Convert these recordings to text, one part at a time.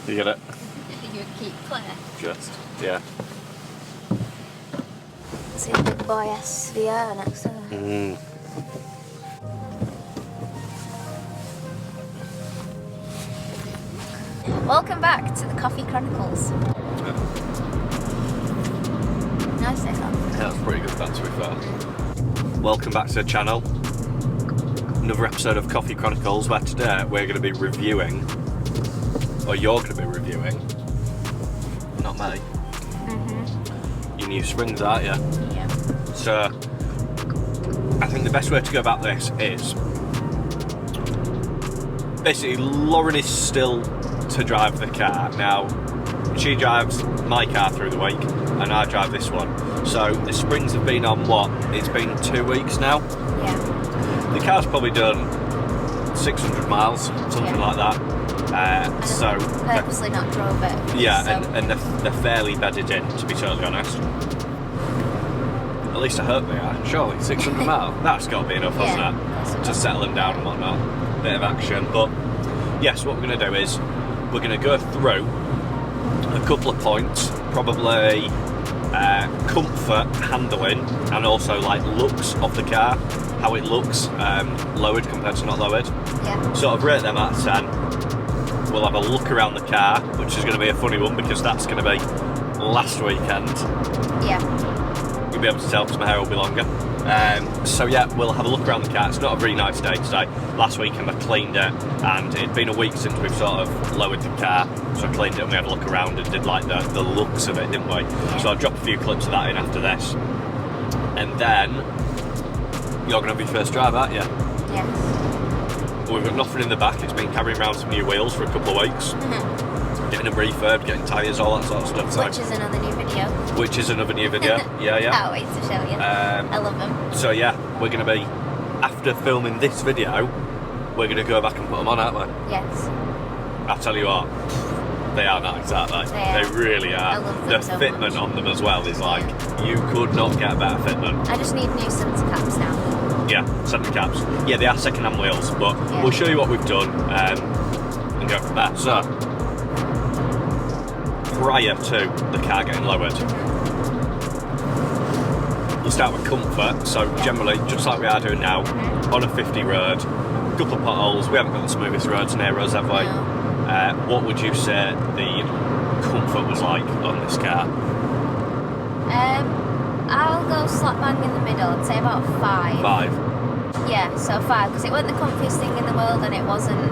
You get it? You keep clear. Just, yeah. See the big boy SVR next to her. Welcome back to the Coffee Chronicles. Nice day, Yeah, that's pretty good, that, to be fair. Welcome back to the channel. Another episode of Coffee Chronicles, where today we're going to be reviewing, or you're going to be reviewing, not me, your new springs, aren't you? Yeah. So, I think the best way to go about this is, basically Lauren is still to drive the car. Now, she drives my car through the week, and I drive this one. So, the springs have been on what? It's been 2 weeks now? Yeah. The car's probably done 600 miles, something like that. So purposely not drove it. Yeah, so. and they're fairly bedded in, to be totally honest. At least I hope they are. Surely 600 miles. That's got to be enough, hasn't it? To settle them down and whatnot. Bit of action. But yes, what we're going to do is we're going to go through a couple of points, probably comfort, handling, and also like looks of the car, how it looks lowered compared to not lowered. Yeah. Sort of rate them out of 10. We'll have a look around the car, which is going to be a funny one because that's going to be last weekend. Yeah. You'll be able to tell because my hair will be longer. So yeah, we'll have a look around the car. It's not a very nice day today. Last weekend I cleaned it, and it'd been a week since we've sort of lowered the car, so I cleaned it and we had a look around and did like the looks of it, didn't we? Yeah. So I'll drop a few clips of that in after this. And then you're going to have your first drive, aren't you? Yes. We've got nothing in the back. It's been carrying around some new wheels for a couple of weeks. Getting them refurbed, getting tyres, all that sort of stuff. So. Which is another new video. Which is another new video. Yeah. Can't wait to show you. I love them. So yeah, we're going to be, after filming this video, we're going to go back and put them on, aren't we? Yes. I'll tell you what, they are nice, aren't they? They really are. I love them The so fitment much. on them as well is like, you could not get a better fitment. I just need new centre caps now. Yeah, centre caps. Yeah, they are second-hand wheels, but we'll show you what we've done and go from there. So, prior to the car getting lowered, we'll start with comfort. So generally, just like we are doing now, on a 50 road, a couple of potholes, we haven't got the smoothest roads near us, have we? No. What would you say the comfort was like on this car? I'll go slap bang in the middle. I'd say about 5. 5? Yeah, so 5, because it wasn't the comfiest thing in the world, and it wasn't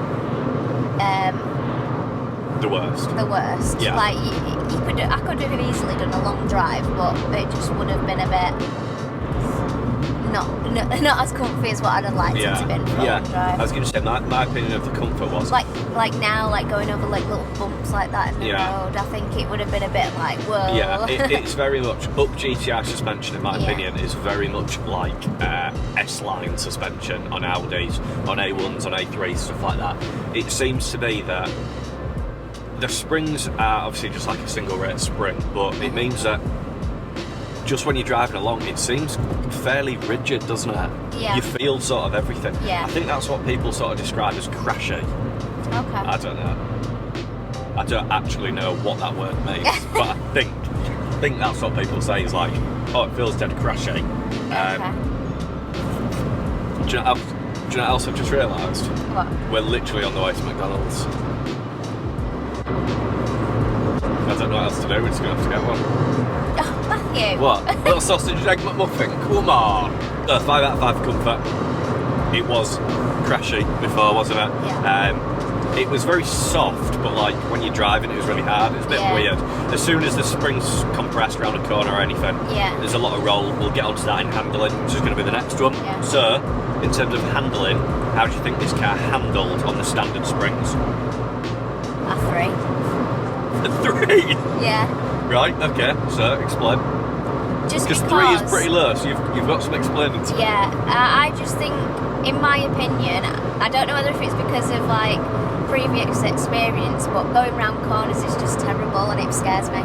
The worst. the worst. Yeah. Like I could have easily done a long drive, but it just would have been a bit not as comfy as what I'd have liked it to have been for a long I drive. was going to say, my opinion of the comfort was Like now, like going over like little bumps like that in the road, I think it would have been a bit like, whoa. Yeah, it's very much, UP GTI suspension in my opinion is very much like S-line suspension on Audis, on A1s, on A3s, stuff like that. It seems to be that the springs are obviously just like a single rate spring, but it means that just when you're driving along, it seems fairly rigid, doesn't it? Yeah. You feel sort of everything. Yeah. I think that's what people sort of describe as crashy. Okay. I don't know. I don't actually know what that word means, but I think that's what people say is like, oh, it feels dead crashy. Okay. Do you know what else I've just realised? What? We're literally on the way to McDonald's. I don't know what else to do, we're just going to have to get one. Oh, Matthew. What? Little sausage egg McMuffin, come on! 5 out of 5 comfort. It was crashy before, wasn't it? Yeah. It was very soft, but like when you're driving it was really hard. It's a bit weird. As soon as the springs compressed around a corner or anything, there's a lot of roll. We'll get onto that in handling, which is going to be the next one. Yeah. So, in terms of handling, how do you think this car handled on the standard springs? A 3. A 3? Yeah. Right, okay, so explain. Just Because because 3 is pretty low, so you've got some explaining to do. Yeah, I just think, in my opinion, I don't know whether if it's because of like previous experience, but going round corners is just terrible and it scares me.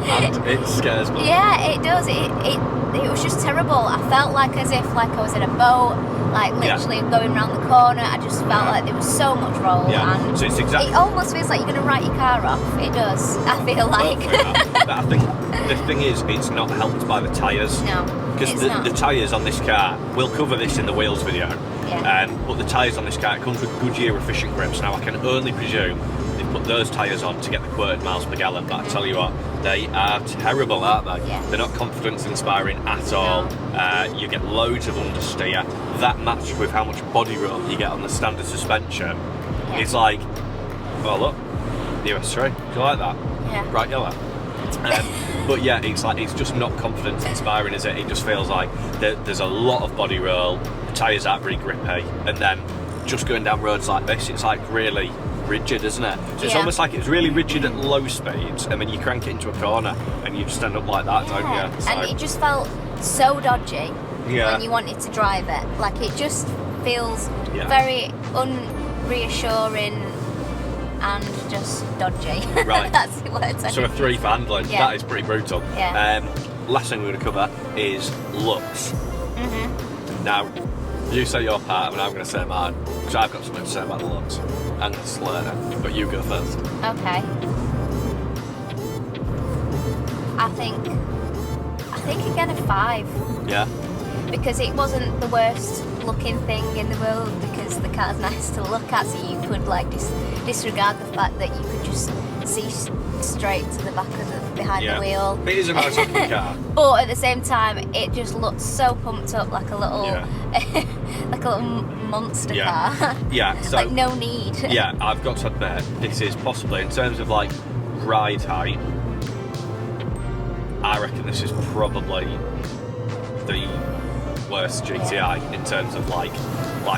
And it scares me. Yeah, it does. It was just terrible. I felt like as if like I was in a boat. Like literally going round the corner, I just felt like there was so much roll, and so it's it almost feels like you're going to write your car off. It does. I feel like. But I think the thing is, it's not helped by the tyres. No, because the tyres on this car, we'll cover this in the wheels video. But the tyres on this car, it comes with Goodyear efficient grips. Now I can only presume they put those tyres on to get the quoted miles per gallon, but I tell you what, they are terrible, aren't they? Yeah. They're not confidence inspiring at all. You get loads of understeer. That matched with how much body roll you get on the standard suspension, it's like, oh look, the US3, do you like that? Yeah. Bright yellow. But yeah, it's like, it's just not confidence inspiring, is it? It just feels like there's a lot of body roll, the tyres aren't really grippy, and then just going down roads like this, it's like really rigid, isn't it? So it's almost like it's really rigid at low speeds, and then you crank it into a corner and you just end up like that, don't you? So, and it just felt so dodgy when you wanted to drive it. Like it just feels very unreassuring and just dodgy. Right. That's the word. So a 3 for handling, that is pretty brutal. Yeah. Last thing we're going to cover is looks. Now, you say your part and I'm going to say mine, because I've got something to say about the looks and the Slater, but you go first. Okay. I think again a 5. Yeah. Because it wasn't the worst looking thing in the world, because the car's nice to look at, so you could like disregard the fact that you could just see straight to the back of the behind the wheel. It is a nice looking car. But at the same time, it just looked so pumped up, like a little like a little monster car. Yeah. So like no need. Yeah, I've got to admit, this is possibly, in terms of like ride height, I reckon this is probably the worst GTI in terms of like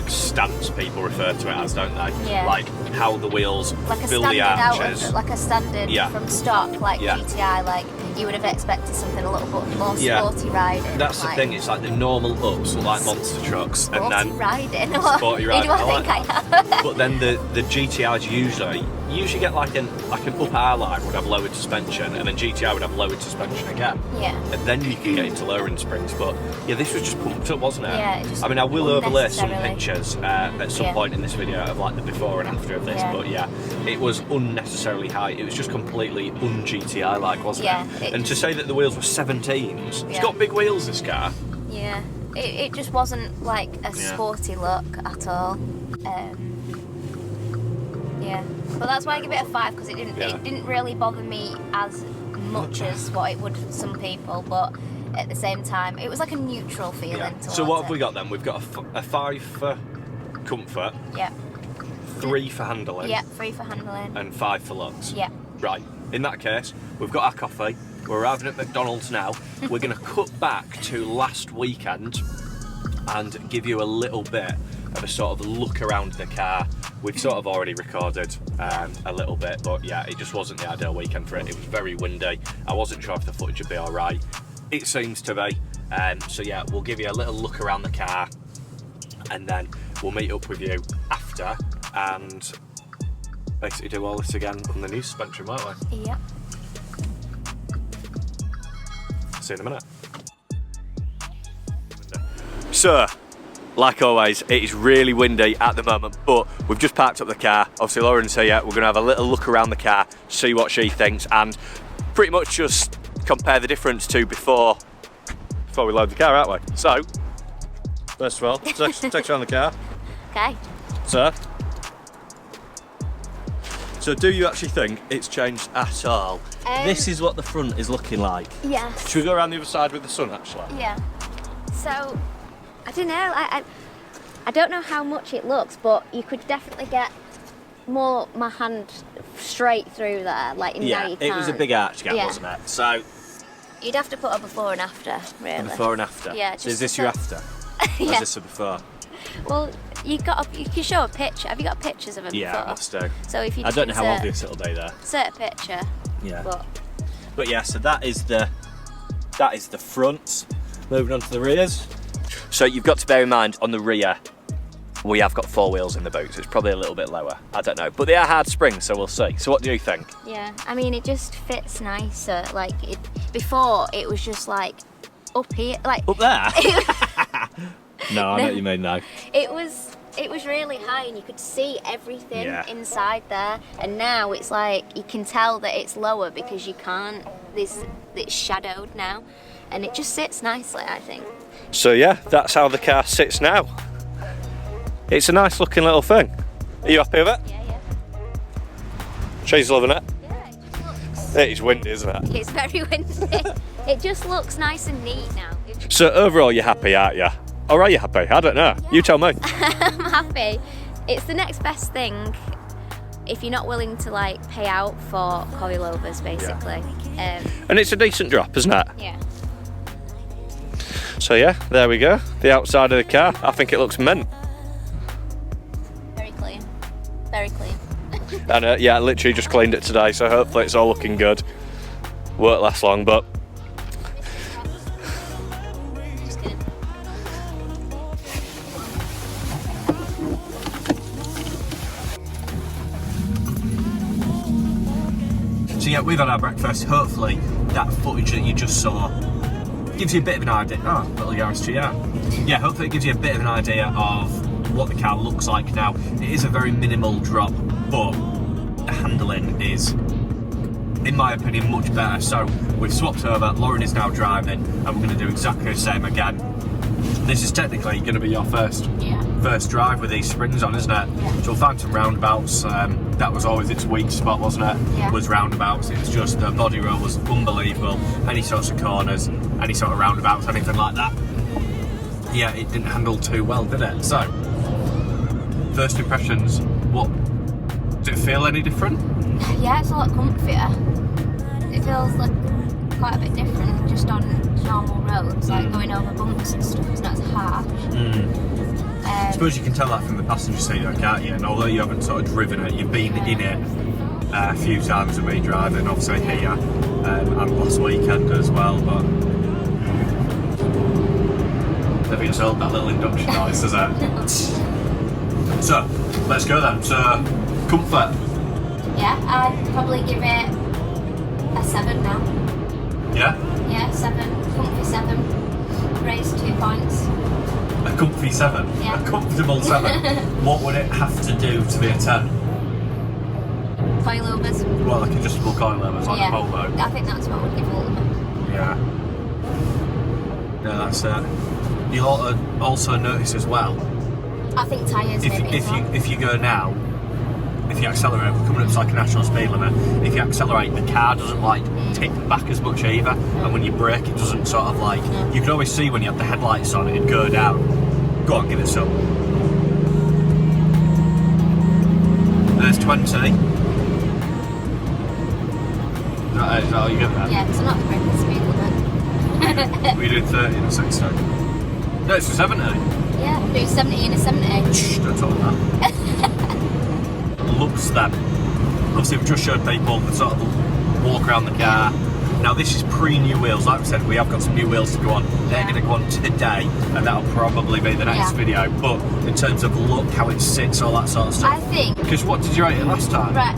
stance, people refer to it as, don't they? Yeah. Like how the wheels like a fill standard the arches. like a standard from stock, like GTI, like you would have expected something a little bit more sporty riding. That's the thing, it's like the normal ups are like monster trucks, sporty and then riding. Sporty riding. Who do I think I am? But then the GTIs usually get like an up R line would have lowered suspension, and then GTI would have lowered suspension again. Yeah. And then you can get into lowering springs. But yeah, this was just pumped up, wasn't it? Yeah. It just I mean, I will overlay some pictures at some point in this video of like the before and after of this. But yeah, it was unnecessarily high. It was just completely un-GTI like, wasn't it? And to say that the wheels were 17s, it's got big wheels, this car. Yeah. It just wasn't like a sporty look at all. But that's why I give it a 5, because it didn't really bother me as much as what it would some people, but at the same time it was like a neutral feeling towards So what have we got then? We've got a 5 for comfort, 3 for handling, 3 for handling, and 5 for looks. Right, in that case we've got our coffee, we're arriving at McDonald's now. We're going to cut back to last weekend and give you a little bit of a sort of look around the car. We've sort of already recorded a little bit, but yeah, it just wasn't the ideal weekend for it. It was very windy. I wasn't sure if the footage would be all right. It seems to be. So yeah, we'll give you a little look around the car, and then we'll meet up with you after and basically do all this again on the new suspension, won't we? Yeah. See you in a minute. So, like always, it is really windy at the moment, but we've just parked up the car. Obviously Lauren's here, we're going to have a little look around the car, see what she thinks, and pretty much just compare the difference to before we load the car, aren't we? So, first of all, take you around the car. Okay. So do you actually think it's changed at all? This is what the front is looking like. Yeah. Should we go around the other side with the sun actually? Yeah. So, I don't know, I don't know how much it looks, but you could definitely get my hand straight through there, like now you can't. It was a big arch gap, wasn't it? So you'd have to put a before and after, really. Before and after? Yeah. So is this your after? Or is this a before? Well, you can show a picture. Have you got pictures of them before? Yeah, I must do. So if you I don't know how obvious it'll be there. Insert a picture. Yeah. But yeah, so that is the front. Moving on to the rears. So you've got to bear in mind, on the rear, we have got 4 wheels in the boot, so it's probably a little bit lower. I don't know, but they are hard springs, so we'll see. So what do you think? Yeah, I mean, it just fits nicer. Like before, it was just like up here, like up there. No, I know what you mean now. It was really high and you could see everything inside there, and now it's like you can tell that it's lower because you can't. It's shadowed now, and it just sits nicely, I think. So yeah, that's how the car sits now. It's a nice looking little thing. Are you happy with it? Yeah. She's loving it. Yeah, it just looks. It's windy, isn't it? It's very windy. It just looks nice and neat now. So overall, you're happy, aren't you? Or are you happy? I don't know. Yeah. You tell me. I'm happy. It's the next best thing if you're not willing to like pay out for coilovers, basically. And it's a decent drop, isn't it? Yeah. So yeah, there we go. The outside of the car. I think it looks mint. Very clean. Very clean. And yeah, I literally just cleaned it today, so hopefully it's all looking good. Won't last long, but Just kidding. so yeah, we've had our breakfast. Hopefully that footage that you just saw gives you a bit of an idea. Oh, little Yaris GTI. Yeah, hopefully it gives you a bit of an idea of what the car looks like now. It is a very minimal drop, but the handling is, in my opinion, much better. So we've swapped over. Lauren is now driving, and we're going to do exactly the same again. This is technically going to be your first drive with these springs on, isn't it? Yeah. So we'll find some roundabouts. That was always its weak spot, wasn't it? Yeah. Was roundabouts. It was just the body roll was unbelievable. Any sorts of corners, any sort of roundabouts, anything like that. Yeah, it didn't handle too well, did it? So, first impressions. What? Did it feel any different? Yeah, it's a lot comfier. It feels like quite a bit different just on normal roads, like going over bumps and stuff. It's not as harsh. I suppose you can tell that from the passenger seat, though, can't you? And although you haven't sort of driven it, you've been in it a few times with me driving, obviously here and last weekend as well. But never just heard that little induction noise, does it? So let's go then. So comfort. Yeah, I'd probably give it a 7 now. Yeah. Yeah, 7. Comfy 7. Raised 2 points. A comfy 7. Yeah. A comfortable 7. What would it have to do to be a 10? Coilovers. Well, like adjustable coilovers on a Volvo. I think that's what would give ultimate. Yeah. Yeah, that's it. You'll also notice as well, I think tyres maybe as well. if you go now, if you accelerate, we're coming up to like a national speed limit, if you accelerate, the car doesn't like tick back as much either, and when you brake it doesn't sort of like, you can always see when you have the headlights on, it'd go down. Go on, give it some. There's 20. Is that all you get there? Yeah, because I'm not breaking the speed limit. We did 30 and 60. No, it's 70. Yeah, do 70 and a 70. Shh, don't talk that. Looks then. Obviously we've just showed people the sort of walk around the car. Now this is pre-new wheels, like we said, we have got some new wheels to go on. They're going to go on today, and that'll probably be the next video. But in terms of look, how it sits, all that sort of stuff. I think. Because what did you rate it last time? Right.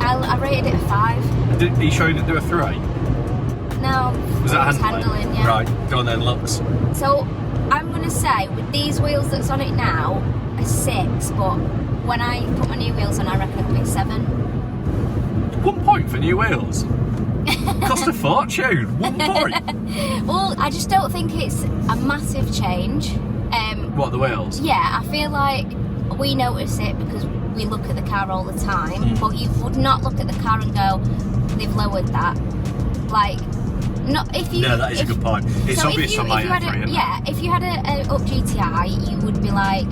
I rated it a 5. Are you sure you didn't do a 3? No. Was that handling? Yeah. Right, go on then, looks. So I'm going to say, with these wheels that's on it now, a 6, but when I put my new wheels on, I reckon it'll be a 7. 1 point for new wheels? Cost a fortune. 1 point. Well, I just don't think it's a massive change. What, the wheels? Yeah, I feel like we notice it because we look at the car all the time, but you would not look at the car and go, they've lowered that. Like, not if you. Yeah, that is a good point. It's so obvious on my M3, isn't it? Yeah, if you had a UP GTI, you would be like,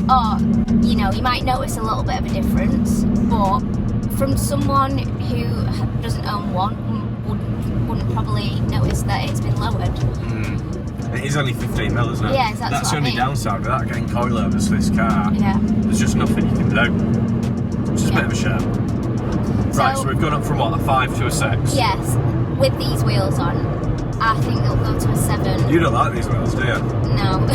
or you know, you might notice a little bit of a difference, but from someone who doesn't own one, wouldn't probably notice that it's been lowered. It is only 15 mil, isn't it? Yeah, that's the what only I mean. downside without getting coilovers for this car. Yeah. There's just nothing you can do. Which is a bit of a shame. Right, so we've gone up from what, a 5 to a 6? Yes, with these wheels on, I think they'll go to a 7. You don't like these wheels, do you? No.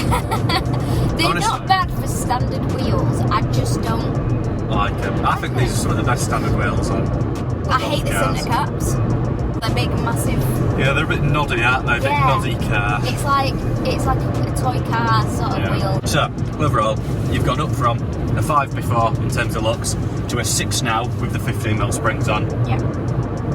They're Honestly. not bad for standard wheels, I just don't like them. I think these are some of the best standard wheels on. I hate the cars. centre caps. The big, massive. Yeah, they're a bit noddy, aren't they? Bit noddy car. It's like a toy car sort of wheel. So overall, you've gone up from a 5 before in terms of looks to a 6 now with the 15mm springs on. Yeah.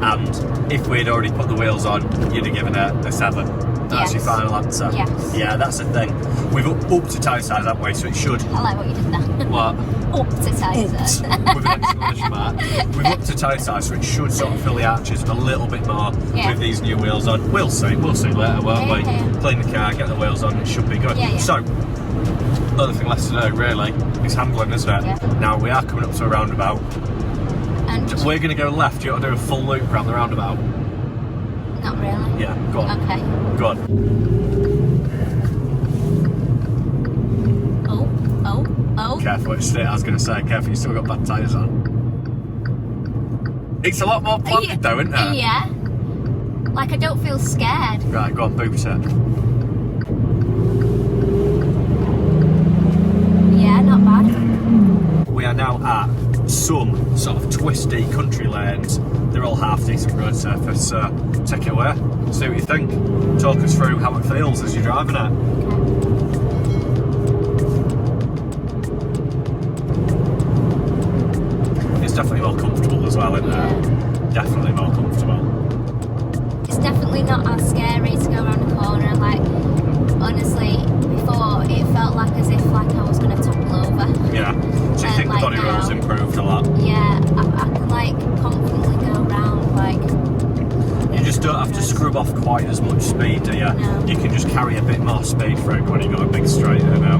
And if we'd already put the wheels on, you'd have given it a 7. That's your final answer. Yes. Yeah, that's the thing. We've upped to tyre size, haven't we? So it should. I like what you did there. What? Up to tyre size. With an exclamation mark. We've upped to tyre size, so it should sort of fill the arches a little bit more with these new wheels on. We'll see later, won't we? Clean the car, get the wheels on, it should be good. So, other thing left to know really is handling, isn't it? Yeah. Now we are coming up to a roundabout. And we're going to go left. Do you want to do a full loop around the roundabout? not really. Yeah, go on. Okay. Go on. Oh. Careful, I was going to say, careful, you still got bad tyres on. It's a lot more planted though, isn't it? Yeah. Like I don't feel scared. Right, go on, boot it. Yeah, not bad. We are now at some sort of twisty country lanes. They're all half decent road surface, so take it away. See what you think. Talk us through how it feels as you're driving it. It's definitely more comfortable as well, isn't it? Definitely more comfortable. It's definitely not as scary to go around the corner. Like, honestly, before it felt like as if like I was going to topple over. Yeah. So you think like the body roll's improved a lot? Yeah, I can like confidently go around like. You just don't have to scrub off quite as much speed, do you? No. You can just carry a bit more speed through when you've got a big straighter now.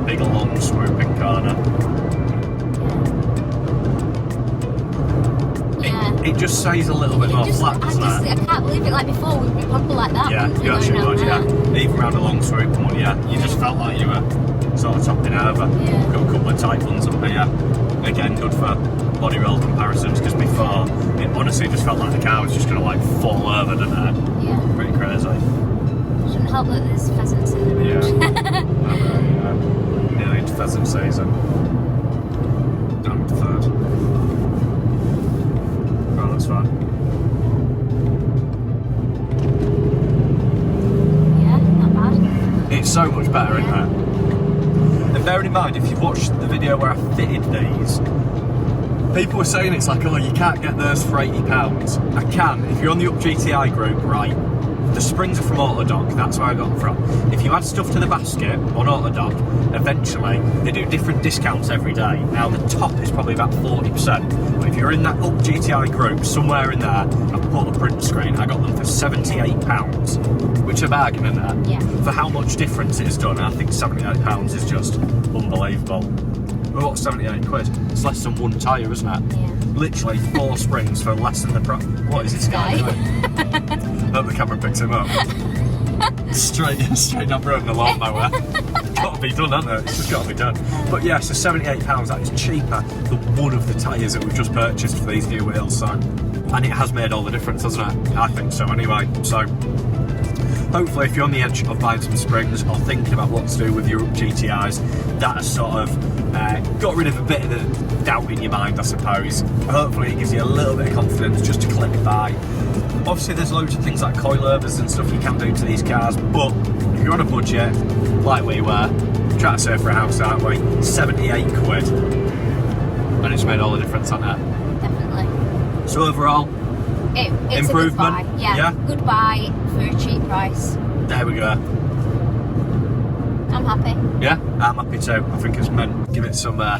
Big long swooping corner. It just stays a little bit more flat, doesn't it? I can't believe it. Like before, we'd be probably like that. Yeah, you actually would, yeah. Even around a long swoop one, yeah. You just felt like you were sort of topping over. Yeah. Got a couple of tight ones up here. Again, good for body roll comparisons, because before, it honestly just felt like the car was just going to like fall over, didn't it? Yeah. Pretty crazy. Shouldn't help that there's pheasants in the road. Yeah. Nearly into pheasant season. Down to third. Oh, that's fine. Yeah, not bad. It's so much better, isn't it? And bearing in mind, if you've watched the video where I fitted these, people were saying it's like, oh, you can't get those for £80. I can. If you're on the UP GTI group, right, the springs are from Autodoc, that's where I got them from. If you add stuff to the basket on Autodoc, eventually they do different discounts every day. Now the top is probably about 40%, but if you're in that UP GTI group, somewhere in there, I put a print screen, I got them for £78, which is a bargain, isn't it? Yeah. For how much difference it has done, I think £78 is just unbelievable. Well, what's 78 quid? It's less than one tyre, isn't it? Yeah. Literally 4 springs for less than the price. What is this guy doing? Hope the camera picks him up. straight down the road in the lawnmower. Got to be done, hasn't it? It's just got to be done. But yeah, so £78, that is cheaper than one of the tyres that we've just purchased for these new wheels. So, and it has made all the difference, hasn't it? I think so anyway. So hopefully, if you're on the edge of buying some springs or thinking about what to do with your UP GTIs, that has sort of got rid of a bit of the doubt in your mind, I suppose. Hopefully it gives you a little bit of confidence just to click buy. Obviously there's loads of things like coilovers and stuff you can do to these cars, but if you're on a budget, like we were, trying to save for a house, aren't we? 78 quid. And it's made all the difference, hasn't it? Definitely. So overall, it's improvement. A good buy. Yeah. Good buy for a cheap price. There we go. I'm happy. Yeah, I'm happy too. I think it's meant. Give it some wah.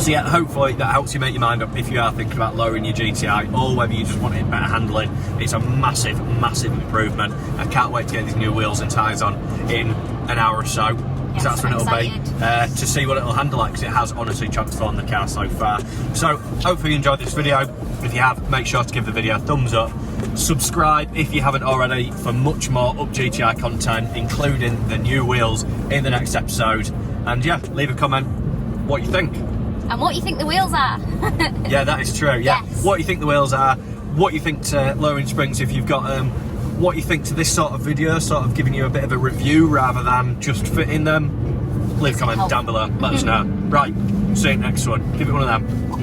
So yeah, hopefully that helps you make your mind up if you are thinking about lowering your GTI, or whether you just want it better handling. It's a massive, massive improvement. I can't wait to get these new wheels and tyres on in an hour or so. Yes, That's when it'll be, to see what it'll handle like, because it has honestly transformed the car so far. So hopefully you enjoyed this video. If you have, make sure to give the video a thumbs up. Subscribe if you haven't already for much more UP GTI content, including the new wheels in the next episode. And yeah, leave a comment what you think. And what you think the wheels are. Yeah, that is true. Yeah, Yes. What you think the wheels are, what you think to lowering springs if you've got them, what you think to this sort of video, sort of giving you a bit of a review rather than just fitting them. Leave a comment down below, let us know. Right, see you next one. Give it one of them.